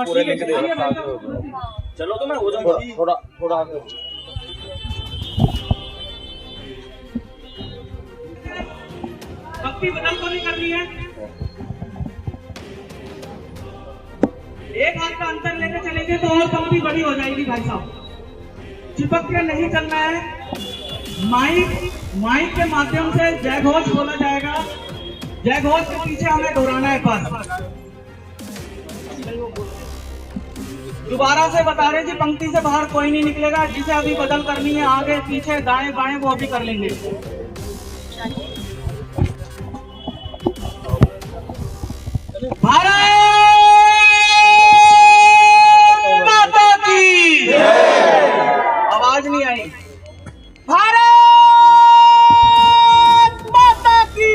पूरे लिंक दे रखा है। चलो तो मैं हो जाऊंगा थोड़ा आगे। पक्की बदल तो नहीं करनी है। एक हाथ का अंतर लेके चलेंगे तो और पंक्ति बड़ी हो जाएगी भाई साहब। चिपक के नहीं चलना है। माइक के माध्यम से जय घोष बोला जाएगा। जय घोष के पीछे हमें दोहराना है। पर दोबारा से बता रहे जी, पंक्ति से बाहर कोई नहीं निकलेगा। जिसे अभी बदल करनी है आगे पीछे दाएं बाएं वो अभी कर लेंगे। भारत माता की आवाज नहीं आई। भारत माता की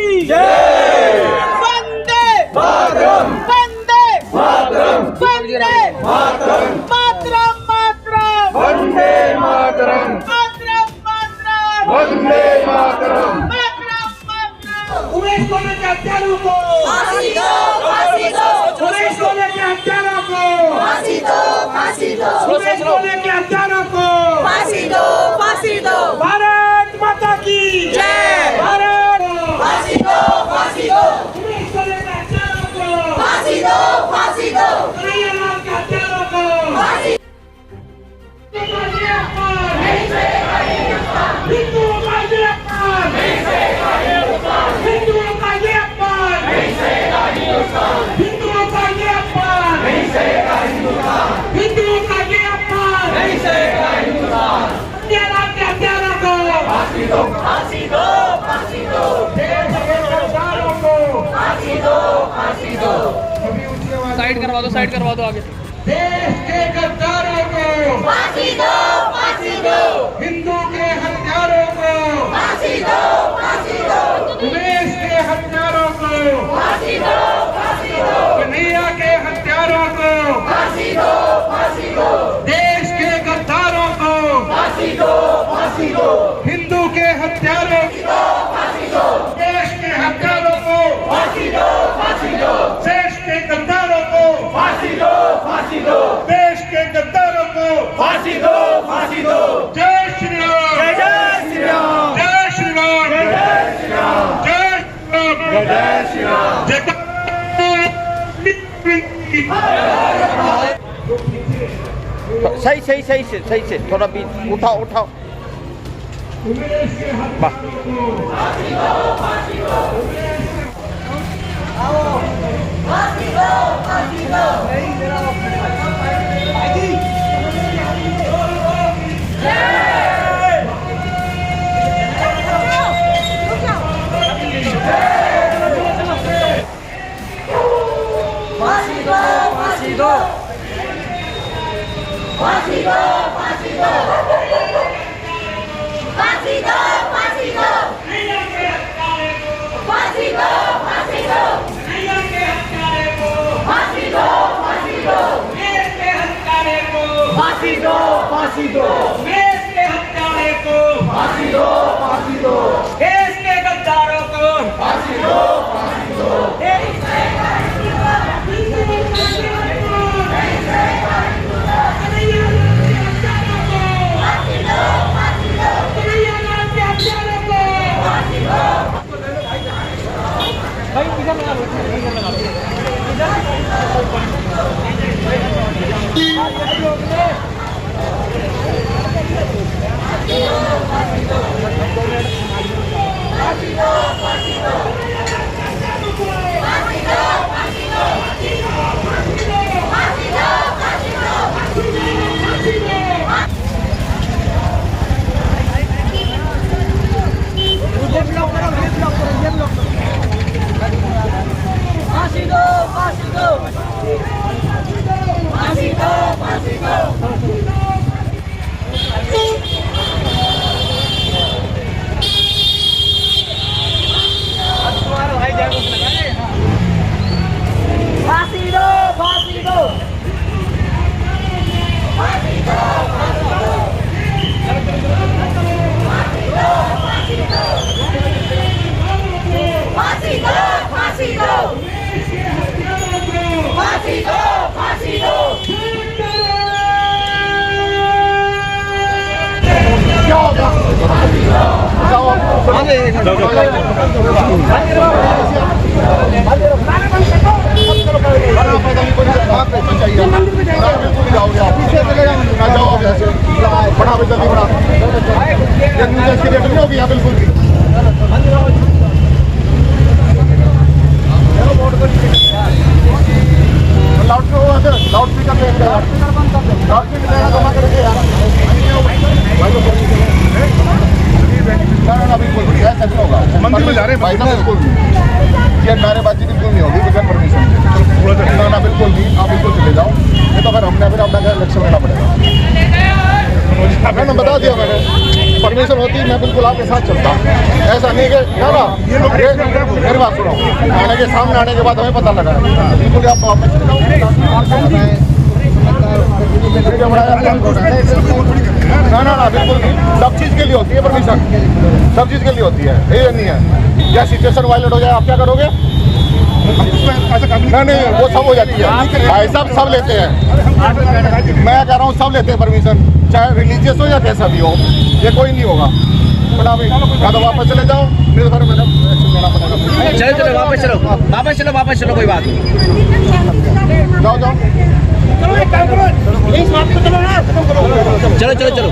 वंदे मातरम, वंदे मातरम, वंदे मातरम, मातरम मातरम, वंदे मातरम, मातरम मातरम, वंदे मातरम, मातरम मातरम। उमेश कोने के हत्यारों को फांसी दो, फांसी दो। उमेश कोने के हत्यारों को फांसी दो, फांसी दो। उमेश कोने के हत्यारों को फांसी दो, फांसी दो। भारत माता की जय। भारत फांसी दो, फांसी दो। उमेश कोने के हत्यारों को फांसी दो, फांसी दो। कन्हैयालाल के हत्यारों को फांसी। हिंदुओं का ये अपमान नहीं सहेगा हिंदुस्तान। हिंदुओं का ये अपमान नहीं सहेगा हिंदुस्तान। हिंदुओं का ये अपमान नहीं सहेगा हिंदुस्तान। हिंदुओं का ये अपमान नहीं सहेगा हिंदुस्तान। कन्हैयालाल के हत्यारों को फांसी दो, फांसी दो, फांसी दो। देश के गद्दारों को फांसी दो, फांसी दो। साइड करवा दो, साइड करवा दो आगे। देश के गद्दारों को फांसी दो, फांसी दो। हिंदू के हत्यारों को फांसी दो, फांसी दो। उमेश के हत्यारों को फांसी दो, फांसी दो। कन्हैया के हत्यारों को फांसी दो, फांसी दो। देश के गद्दारों को फांसी दो, फांसी दो। हिंदू के हत्यारों को फांसी दो। देश के हत्यारों को फांसी दो, फांसी दो। देश के गद्दारों को फांसी दो, फांसी दो। देश के गद्दारों को फांसी दो, फांसी दो। जय श्री राम, जय श्री राम, जय श्री राम, जय श्री राम, जय श्री राम, जय श्री राम। सही से थोड़ा बीच उठाओ उठाओ। वाह फांसी दो, फांसी दो, फांसी दो, फांसी दो, फांसी दो, फांसी दो, फांसी दो, फांसी दो, फांसी दो, फांसी दो, फांसी दो, फांसी दो, देश के हत्यारे को फांसी दो, फांसी दो, देश के गद्दारों को फांसी दो, फांसी दो। क्या हो गया? बिल्कुल भी लाउड स्पीकर मंदिर में जा रहे हैं भाई ना, बिल्कुल भी ये नारेबाजी बिल्कुल नहीं होगी बिना परमिशन ना, बिल्कुल भी आप बिल्कुल चले जाओ, नहीं तो फिर हमने फिर अपना इलेक्शन लेना पड़ेगा। मैंने बता दिया, मैंने परमिशन होती मैं बिल्कुल आपके साथ चलता, ऐसा नहीं कि ना मेरी बात सुनो, आने के सामने आने के बाद हमें पता लगा बिल्कुल आप ना बिल्कुल नहीं, सब चीज़ के लिए होती है परमिशन, सब चीज़ के लिए होती है, ये नहीं है या सिचुएशन वायलेट हो जाए आप क्या करोगे? नहीं वो सब हो जाती है भाई साहब, सब लेते हैं, मैं कह रहा हूँ सब लेते हैं परमिशन, चाहे रिलीजियस हो या कैसा भी हो, ये कोई नहीं होगा। या तो वापस चले जाओ, नहीं तो फिर मैडम एक्शन लेना पड़ेगा। चलो वापस चलो कोई बात नहीं, जाओ जाओ चलो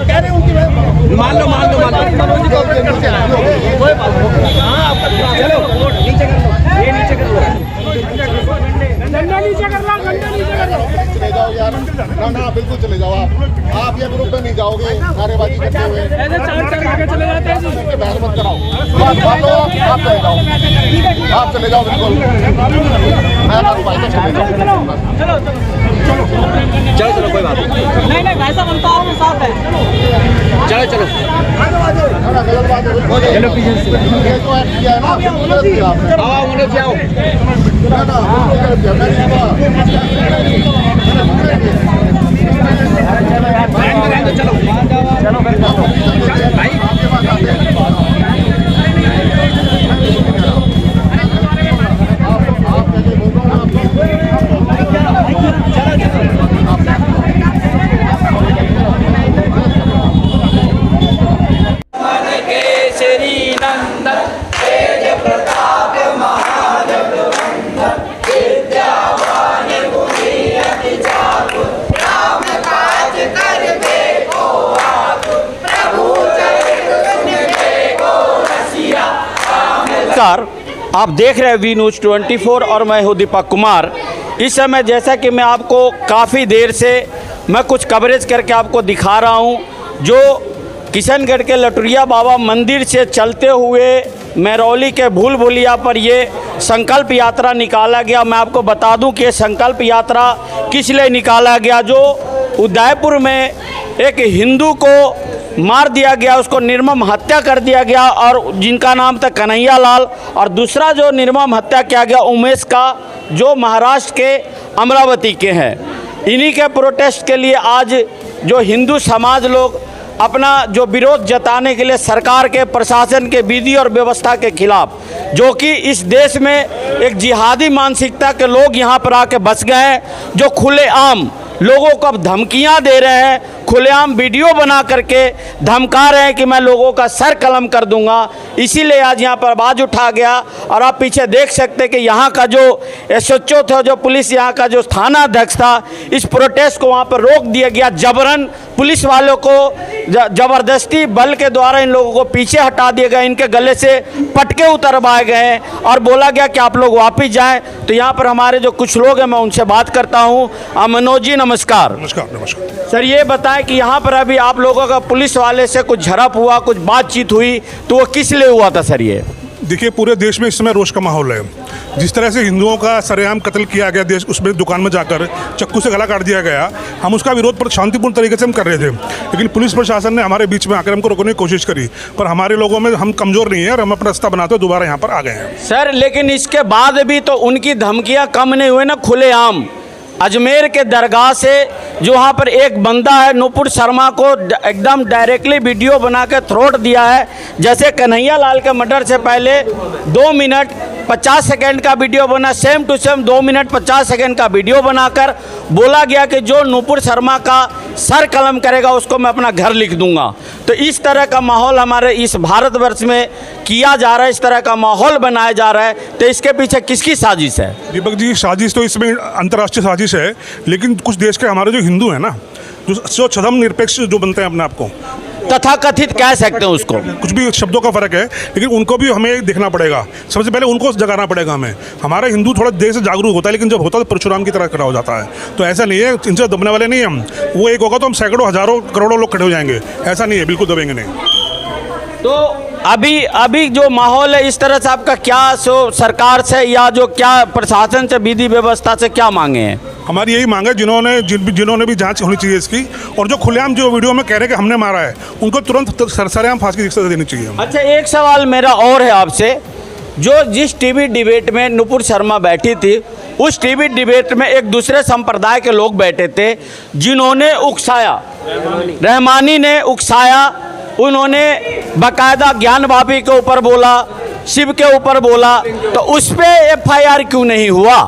मान लो चले जाओ यार, ना बिल्कुल चले जाओ आप ये ग्रुप में नहीं जाओगे नारेबाजी करते हुए, बहस मत कराओ, आप चले जाओ बिल्कुल, मैं भाई तो चले जाओ, चलो कोई बात नहीं भाई साहब हम तो आपके साथ हैं। चलो चलो पीछे से ये तो एक्ट किया है ना, गलत किया आपने, आओ मनोज जी आओ, ना आप देख रहे हैं वी न्यूज़ 24 और मैं हूं दीपक कुमार। इस समय जैसा कि मैं आपको काफ़ी देर से मैं कुछ कवरेज करके आपको दिखा रहा हूं, जो किशनगढ़ के लटुरिया बाबा मंदिर से चलते हुए महरौली के भूल भुलिया पर ये संकल्प यात्रा निकाला गया। मैं आपको बता दूं कि ये संकल्प यात्रा किस लिए निकाला गया। जो उदयपुर में एक हिंदू को मार दिया गया, उसको निर्मम हत्या कर दिया गया, और जिनका नाम था कन्हैया लाल, और दूसरा जो निर्मम हत्या किया गया उमेश का, जो महाराष्ट्र के अमरावती के हैं। इन्हीं के प्रोटेस्ट के लिए आज जो हिंदू समाज लोग अपना जो विरोध जताने के लिए सरकार के प्रशासन के विधि और व्यवस्था के खिलाफ, जो कि इस देश में एक जिहादी मानसिकता के लोग यहाँ पर आके बस गए हैं, जो खुलेआम लोगों को अब धमकियां दे रहे हैं, खुलेआम वीडियो बना करके धमका रहे हैं कि मैं लोगों का सर कलम कर दूंगा। इसीलिए आज यहाँ पर आवाज़ उठा गया। और आप पीछे देख सकते हैं कि यहाँ का जो एसएचओ था, जो पुलिस यहाँ का जो थाना अध्यक्ष था, इस प्रोटेस्ट को वहाँ पर रोक दिया गया। जबरन पुलिस वालों को ज़बरदस्ती बल के द्वारा इन लोगों को पीछे हटा दिया गया, इनके गले से पटके उतरवाए गए और बोला गया कि आप लोग वापस जाएं। तो यहाँ पर हमारे जो कुछ लोग हैं, मैं उनसे बात करता हूँ। मनोज जी नमस्कार। नमस्कार सर, ये बताएं कि यहाँ पर अभी आप लोगों का पुलिस वाले से कुछ झड़प हुआ, कुछ बातचीत हुई, तो वो किस लिए हुआ था सर? ये देखिए, पूरे देश में इस समय रोष का माहौल है। जिस तरह से हिंदुओं का सरेआम कत्ल किया गया, देश उसमें दुकान में जाकर चाकू से गला काट दिया गया, हम उसका विरोध शांतिपूर्ण तरीके से हम कर रहे थे। लेकिन पुलिस प्रशासन ने हमारे बीच में आकर हमको रोकने की कोशिश करी, पर हमारे लोगों में हम कमज़ोर नहीं है और हम अपना रास्ता बनाते हुए दोबारा यहाँ पर आ गए हैं। सर, लेकिन इसके बाद भी तो उनकी धमकियाँ कम नहीं हुई ना। खुलेआम अजमेर के दरगाह से जो वहाँ पर एक बंदा है नुपुर शर्मा को एकदम डायरेक्टली वीडियो बना के थ्रोट दिया है। जैसे कन्हैया लाल के मर्डर से पहले 2 मिनट 50 सेकंड का वीडियो बना, same to same 2 minute 50 second का वीडियो बनाकर बोला गया कि जो नुपुर शर्मा का सर कलम करेगा उसको मैं अपना घर लिख दूंगा। तो इस तरह का माहौल हमारे इस भारतवर्ष में किया जा रहा है, इस तरह का माहौल बनाया जा रहा है। तो इसके पीछे किसकी साजिश है? दीपक जी, साजिश तो इसमें अंतर्राष्ट्रीय साजिश है, लेकिन कुछ देश के हमारे जो हिंदू हैं ना, जो धर्म निरपेक्ष जो बनते हैं अपने आप को, तथाकथित कह सकते हैं उसको, कुछ भी शब्दों का फर्क है, लेकिन उनको भी हमें देखना पड़ेगा। सबसे पहले उनको जगाना पड़ेगा हमें। हमारा हिंदू थोड़ा देर से जागरूक होता है, लेकिन जब होता है तो परशुराम की तरह खड़ा हो जाता है। तो ऐसा नहीं है, इनसे दबने वाले नहीं हम। वो एक होगा तो हम सैकड़ों हजारों करोड़ों लोग खड़े हो जाएंगे, ऐसा नहीं है, बिल्कुल दबेंगे नहीं। तो अभी जो माहौल है इस तरह से आपका क्या सरकार से या जो क्या प्रशासन से, विधि व्यवस्था से क्या मांगे हैं? हमारी यही मांग है, जिन्होंने भी जांच होनी चाहिए इसकी, और जो खुलेआम जो वीडियो में कह रहे हैं कि हमने मारा है, उनको तुरंत सरेआम फांसी की सजा देनी चाहिए। अच्छा, एक सवाल मेरा और है आपसे। जिस टीवी डिबेट में नुपुर शर्मा बैठी थी, उस टीवी डिबेट में एक दूसरे संप्रदाय के लोग बैठे थे जिन्होंने उकसाया, रहमानी ने उकसाया, उन्होंने बाकायदा ज्ञान भाभी के ऊपर बोला, शिव के ऊपर बोला, तो उस पर FIR क्यों नहीं हुआ?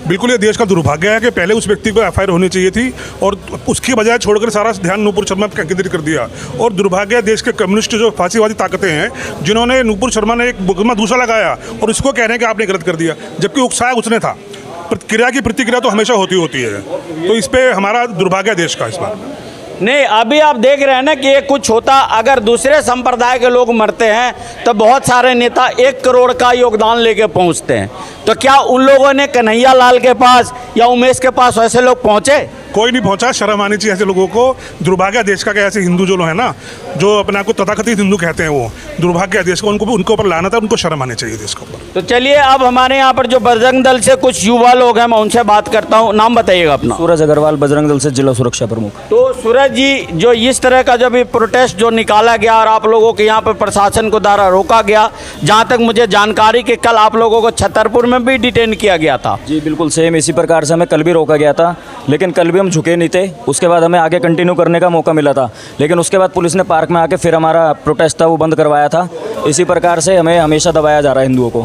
बिल्कुल, ये देश का दुर्भाग्य है कि पहले उस व्यक्ति को FIR होनी चाहिए थी, और उसकी बजाय छोड़कर सारा ध्यान नुपुर शर्मा पर केंद्रित कर दिया। और दुर्भाग्य है देश के कम्युनिस्ट जो फांसीवादी ताकतें हैं, जिन्होंने नुपुर शर्मा ने एक मुकदमा दूसरा लगाया और उसको कह रहे हैं कि आपने गलत कर दिया, जबकि उकसाया उसने था। क्रिया की प्रतिक्रिया तो हमेशा होती है। तो इस पर हमारा दुर्भाग्य है देश का इस बार। नहीं, अभी आप देख रहे हैं ना कि ये कुछ होता, अगर दूसरे संप्रदाय के लोग मरते हैं तो बहुत सारे नेता 1 करोड़ का योगदान लेके पहुंचते हैं। तो क्या उन लोगों ने कन्हैया लाल के पास या उमेश के पास ऐसे लोग पहुंचे? कोई नहीं पहुंचा। शर्म आनी चाहिए ऐसे लोगों को। दुर्भाग्य देश का कि ऐसे हिंदू जो लोग हैं ना, जो अपने आप को तथाकथित हिंदू कहते हैं, वो दुर्भाग्य देश का, उनको ऊपर लाना था, उनको शर्म आनी चाहिए देश के ऊपर। तो चलिए, अब हमारे यहाँ पर जो बजरंग दल से कुछ युवा लोग हैं, मैं उनसे बात करता हूँ। नाम बताइएगा अपना। सूरज अग्रवाल, बजरंग दल से जिला सुरक्षा प्रमुख। तो सूरज जी, जो इस तरह का जब प्रोटेस्ट जो निकाला गया और आप लोगों के यहाँ पर प्रशासन को द्वारा रोका गया, जहाँ तक मुझे जानकारी कि कल आप लोगों को छतरपुर में भी डिटेन किया गया था। जी बिल्कुल सेम इसी प्रकार से हमें कल भी रोका गया था, लेकिन कल भी हम झुके नहीं थे। उसके बाद हमें आगे कंटिन्यू करने का मौका मिला था, लेकिन उसके बाद पुलिस ने पार्क में आके फिर हमारा प्रोटेस्ट था वो बंद करवाया था। इसी प्रकार से हमें हमेशा दबाया जा रहा है हिंदुओं को।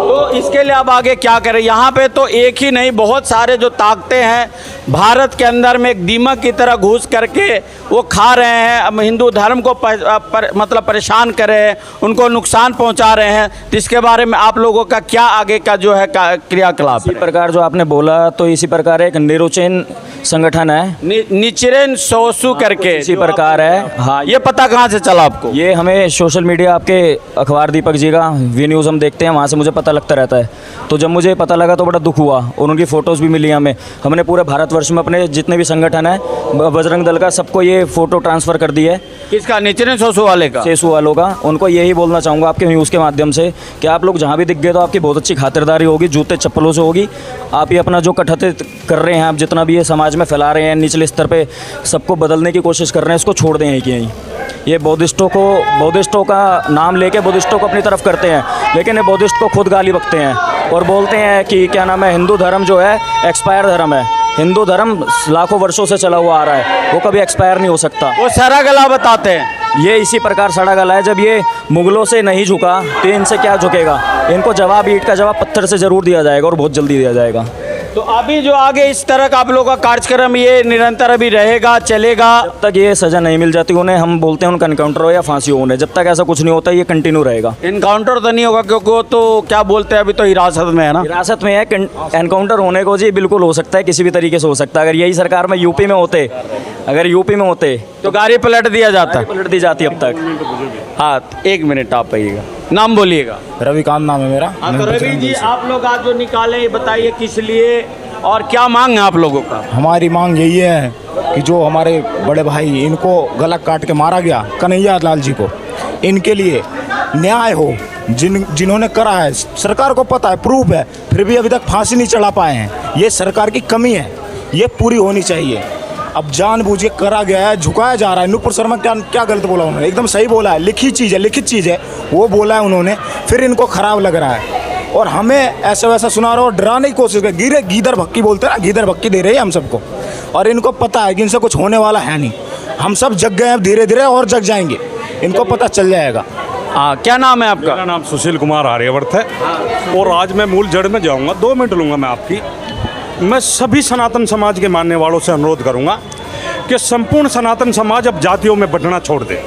तो इसके लिए अब आगे क्या करें? यहाँ पे तो एक ही नहीं, बहुत सारे जो ताकतें हैं भारत के अंदर में एक दीमक की तरह घुस करके वो खा रहे हैं, अब हिंदू धर्म को मतलब परेशान कर रहे हैं, उनको नुकसान पहुंचा रहे हैं। तो इसके बारे में आप लोगों का क्या आगे का जो है क्रियाकलाप? इसी प्रकार जो आपने बोला, तो इसी प्रकार एक निरोचेन संगठन है, निचिरेन सोसू करके इसी प्रकार है। हाँ, ये पता कहाँ से चला आपको? ये हमें सोशल मीडिया, आपके अखबार दीपक जी का वी न्यूज़ हम देखते हैं, वहाँ से मुझे पता लगता रहता है। तो जब मुझे पता लगा तो बड़ा दुख हुआ, और उनकी फ़ोटोज़ भी मिली हमें। हमने पूरे भारतवर्ष में अपने जितने भी संगठन है बजरंग दल का, सबको ये फ़ोटो ट्रांसफ़र कर दी है। किसका? निचिरेन सोसू वाले का? सेसू वालों का। उनको यही बोलना चाहूँगा आपके न्यूज़ के माध्यम से कि आप लोग जहाँ भी दिख गए तो आपकी बहुत अच्छी खातिरदारी होगी, जूते चप्पलों से होगी। आप ये अपना जो कटहत कर रहे हैं, आप जितना भी ये समाज में फैला रहे हैं, निचले स्तर पे सबको बदलने की कोशिश कर रहे हैं, इसको छोड़ दें यहीं कि यहीं। ये बौद्धिस्टों का नाम लेके बौद्धिस्टों को अपनी तरफ करते हैं, लेकिन ये बौद्धिस्ट को खुद गाली बकते हैं और बोलते हैं कि क्या नाम है, हिंदू धर्म जो है एक्सपायर धर्म है। हिंदू धर्म लाखों वर्षों से चला हुआ आ रहा है, वो कभी एक्सपायर नहीं हो सकता। वो सड़ा गला बताते हैं। ये इसी प्रकार सड़ा गला है। जब ये मुगलों से नहीं झुका तो इनसे क्या झुकेगा? इनको जवाब, ईंट का जवाब पत्थर से ज़रूर दिया जाएगा, और बहुत जल्दी दिया जाएगा। तो अभी जो आगे इस तरह का आप लोगों का कार्यक्रम ये निरंतर अभी रहेगा, चलेगा? जब तक ये सज़ा नहीं मिल जाती उन्हें, हम बोलते हैं उनका एनकाउंटर हो या फांसी हो उन्हें, जब तक ऐसा कुछ नहीं होता ये कंटिन्यू रहेगा। इनकाउंटर तो नहीं होगा, क्योंकि वो तो क्या बोलते हैं, अभी तो हिरासत में है ना? हिरासत में है। एनकाउंटर होने को जी बिल्कुल हो सकता है, किसी भी तरीके से हो सकता है। अगर यही सरकार में यूपी में होते तो गाड़ी पलट दिया जाता। पलट दी जाती अब तक। हाँ, 1 मिनट आप आइएगा, नाम बोलिएगा। रविकांत नाम है मेरा। हाँ, तो रवि जी, आप लोग आज जो निकाले, ये बताइए किस लिए और क्या मांग है आप लोगों का? हमारी मांग यही है कि जो हमारे बड़े भाई, इनको गला काट के मारा गया, कन्हैया लाल जी को, इनके लिए न्याय हो। जिन्होंने करा है, सरकार को पता है, प्रूफ है, फिर भी अभी तक फांसी नहीं चढ़ा पाए हैं। ये सरकार की कमी है, ये पूरी होनी चाहिए। अब जानबूझ के करा गया है, झुकाया जा रहा है। नुपुर शर्मा क्या गलत बोला उन्होंने? एकदम सही बोला है, लिखित चीज़ है, वो बोला है उन्होंने, फिर इनको खराब लग रहा है और हमें ऐसा वैसा सुना रहा हो, डराने की कोशिश कर। गीदड़ भक्की बोलते हैं ना, गीदड़ भक्की दे रहे हैं हम सबको, और इनको पता है कि इनसे कुछ होने वाला है नहीं। हम सब जग गए हैं, धीरे धीरे और जग जाएंगे, इनको पता चल जाएगा। हाँ, क्या नाम है आपका? मेरा नाम सुशील कुमार आर्यवर्त है, और आज मैं मूल जड़ में जाऊंगा। 2 मिनट लूँगा मैं आपकी। मैं सभी सनातन समाज के मानने वालों से अनुरोध करूंगा कि संपूर्ण सनातन समाज अब जातियों में बंटना छोड़ दे,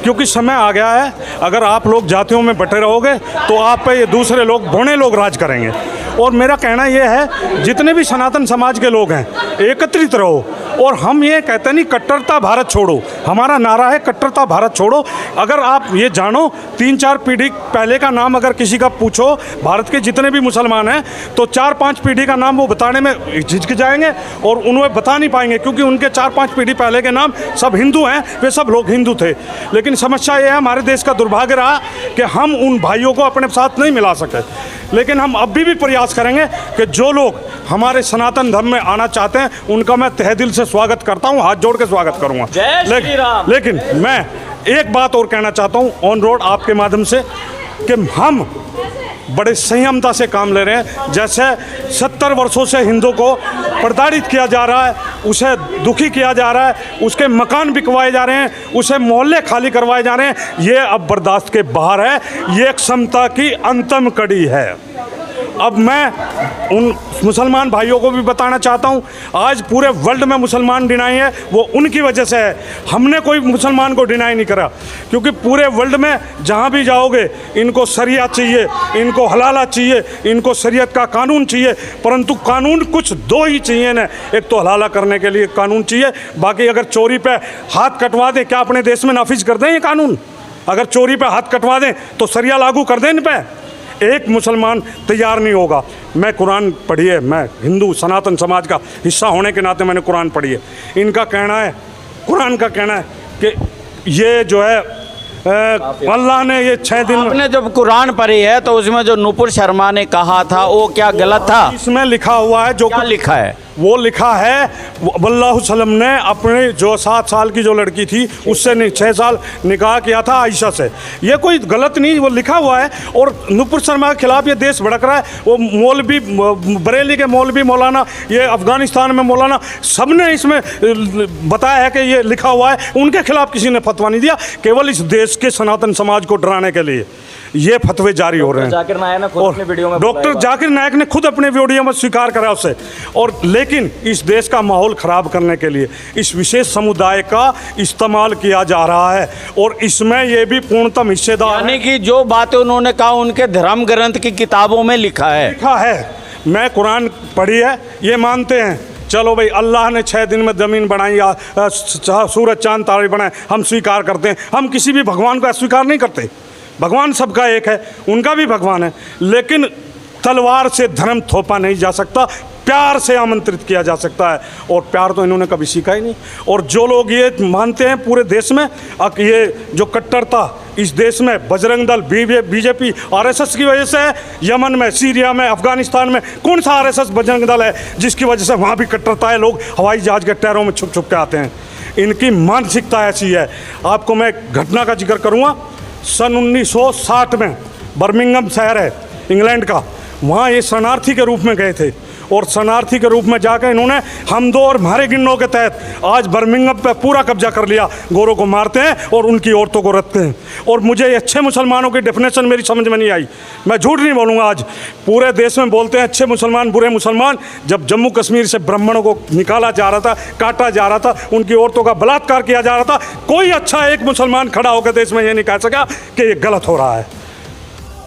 क्योंकि समय आ गया है। अगर आप लोग जातियों में बटे रहोगे तो आप पे ये दूसरे लोग बौने लोग राज करेंगे। और मेरा कहना ये है, जितने भी सनातन समाज के लोग हैं एकत्रित रहो। और हम ये कहते नहीं कट्टरता भारत छोड़ो, हमारा नारा है कट्टरता भारत छोड़ो। अगर आप ये जानो 3-4 पीढ़ी पहले का नाम अगर किसी का पूछो, भारत के जितने भी मुसलमान हैं तो 4-5 पीढ़ी का नाम वो बताने में झिझक जाएंगे और उन्हें बता नहीं पाएंगे, क्योंकि उनके 4-5 पीढ़ी पहले के नाम सब हिंदू हैं, वे सब लोग हिंदू थे। लेकिन समस्या ये है, हमारे देश का दुर्भाग्य रहा कि हम उन भाइयों को अपने साथ नहीं मिला सके। लेकिन हम अभी भी प्रयास करेंगे कि जो लोग हमारे सनातन धर्म में आना चाहते हैं उनका मैं तहे दिल से स्वागत करता हूं, हाथ जोड़ के स्वागत करूंगा। जय श्री राम। लेकिन मैं एक बात और कहना चाहता हूं ऑन रोड आपके माध्यम से, कि हम बड़े संयमता से काम ले रहे हैं। जैसे 70 वर्षों से हिंदू को प्रताड़ित किया जा रहा है, उसे दुखी किया जा रहा है, उसके मकान बिकवाए जा रहे हैं, उसे मोहल्ले खाली करवाए जा रहे हैं, ये अब बर्दाश्त के बाहर है। ये एक समता की अंतिम कड़ी है। अब मैं उन मुसलमान भाइयों को भी बताना चाहता हूँ, आज पूरे वर्ल्ड में मुसलमान डिनाई है, वो उनकी वजह से है। हमने कोई मुसलमान को डिनाई नहीं करा, क्योंकि पूरे वर्ल्ड में जहाँ भी जाओगे इनको शरिया चाहिए, इनको हलाला चाहिए, इनको शरीयत का कानून चाहिए। परंतु कानून कुछ दो ही चाहिए ना, एक तो हलाला करने के लिए कानून चाहिए, बाकी अगर चोरी पे हाथ कटवा दें, क्या अपने देश में नाफिज कर दें ये कानून? अगर चोरी पे हाथ कटवा दें तो शरिया लागू कर दें इन पे? एक मुसलमान तैयार नहीं होगा। मैं कुरान पढ़ी है, मैं हिंदू सनातन समाज का हिस्सा होने के नाते मैंने कुरान पढ़ी है। इनका कहना है, कुरान का कहना है कि ये जो है अल्लाह ने ये 6 दिन आपने जब कुरान पढ़ी है तो उसमें जो नुपुर शर्मा ने कहा था वो क्या गलत था? इसमें लिखा हुआ है, जो क्या लिखा है? वो लिखा है वल्लाहु सल्लम ने अपने जो 7 साल की जो लड़की थी उससे 6 साल निकाह किया था आयशा से। ये कोई गलत नहीं, वो लिखा हुआ है। और नुपुर शर्मा के खिलाफ ये देश भड़क रहा है। वो मौलवी, बरेली के मौलवी मौलाना, ये अफ़गानिस्तान में मौलाना, सब ने इसमें बताया है कि ये लिखा हुआ है। उनके खिलाफ किसी ने फतवा नहीं दिया, केवल इस देश के सनातन समाज को डराने के लिए ये फतवे जारी हो रहे हैं। जाकिर नायक ने खुद अपने वीडियो में डॉक्टर जाकिर नायक ने खुद अपने वीडियो में स्वीकार करा उसे। और लेकिन इस देश का माहौल ख़राब करने के लिए इस विशेष समुदाय का इस्तेमाल किया जा रहा है, और इसमें ये भी पूर्णतम हिस्सेदार यानी कि जो बातें उन्होंने कहा उनके धर्म ग्रंथ की किताबों में लिखा है। मैं कुरान पढ़ी है, ये मानते हैं। चलो भाई, अल्लाह ने 6 दिन में ज़मीन बनाई, सूरज चांद तारे बनाए, हम स्वीकार करते हैं। हम किसी भी भगवान को अस्वीकार नहीं करते। भगवान सबका एक है, उनका भी भगवान है। लेकिन तलवार से धर्म थोपा नहीं जा सकता, प्यार से आमंत्रित किया जा सकता है, और प्यार तो इन्होंने कभी सीखा ही नहीं। और जो लोग ये मानते हैं पूरे देश में, अब ये जो कट्टरता इस देश में बजरंग दल, बीजेपी, आरएसएस की वजह से है। यमन में, सीरिया में, अफगानिस्तान में कौन सा आरएसएस बजरंग दल है जिसकी वजह से वहाँ भी कट्टरता है? लोग हवाई जहाज़ के टायरों में छुप छुप के आते हैं। इनकी मानसिकता ऐसी है। आपको मैं घटना का जिक्र करूँगा। सन 1960 में बर्मिंघम शहर है इंग्लैंड का, वहाँ ये शरणार्थी के रूप में गए थे, और शरणार्थी के रूप में जाकर इन्होंने हम दो और हमारे गिन्नों के तहत आज बर्मिंघम पे पूरा कब्जा कर लिया। गोरों को मारते हैं और उनकी औरतों को रखते हैं। और मुझे अच्छे मुसलमानों की डेफिनेशन मेरी समझ में नहीं आई। मैं झूठ नहीं बोलूँगा, आज पूरे देश में बोलते हैं अच्छे मुसलमान, बुरे मुसलमान। जब जम्मू कश्मीर से ब्राह्मणों को निकाला जा रहा था, काटा जा रहा था, उनकी औरतों का बलात्कार किया जा रहा था, कोई अच्छा एक मुसलमान खड़ा होकर देश में ये नहीं कह सका कि ये गलत हो रहा है।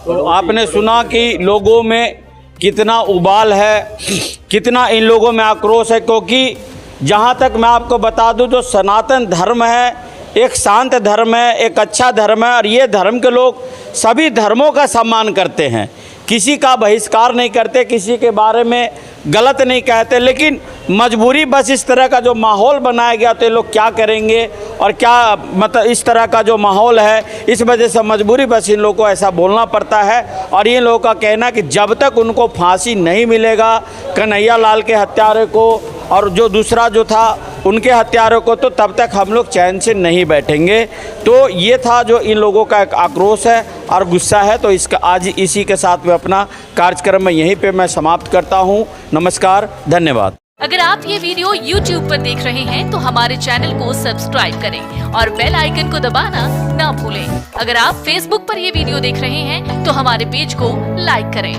तो आपने सुना कि लोगों में कितना उबाल है, कितना इन लोगों में आक्रोश है। क्योंकि जहाँ तक मैं आपको बता दूं, जो सनातन धर्म है एक शांत धर्म है, एक अच्छा धर्म है, और ये धर्म के लोग सभी धर्मों का सम्मान करते हैं, किसी का बहिष्कार नहीं करते, किसी के बारे में गलत नहीं कहते। लेकिन मजबूरी बस इस तरह का जो माहौल बनाया गया तो ये लोग क्या करेंगे, और क्या मतलब इस तरह का जो माहौल है, इस वजह से मजबूरी बस इन लोगों को ऐसा बोलना पड़ता है। और इन लोगों का कहना कि जब तक उनको फांसी नहीं मिलेगा कन्हैया लाल के हत्यारे को और जो दूसरा जो था उनके हत्यारों को, तो तब तक हम लोग चैन से नहीं बैठेंगे। तो ये था जो इन लोगों का एक आक्रोश है और गुस्सा है। तो इसका आज इसी के साथ में अपना कार्यक्रम में यहीं पे मैं समाप्त करता हूँ। नमस्कार, धन्यवाद। अगर आप ये वीडियो YouTube पर देख रहे हैं तो हमारे चैनल को सब्सक्राइब करें और बेल आइकन को दबाना ना भूलें। अगर आप Facebook पर ये वीडियो देख रहे हैं तो हमारे पेज को लाइक करें।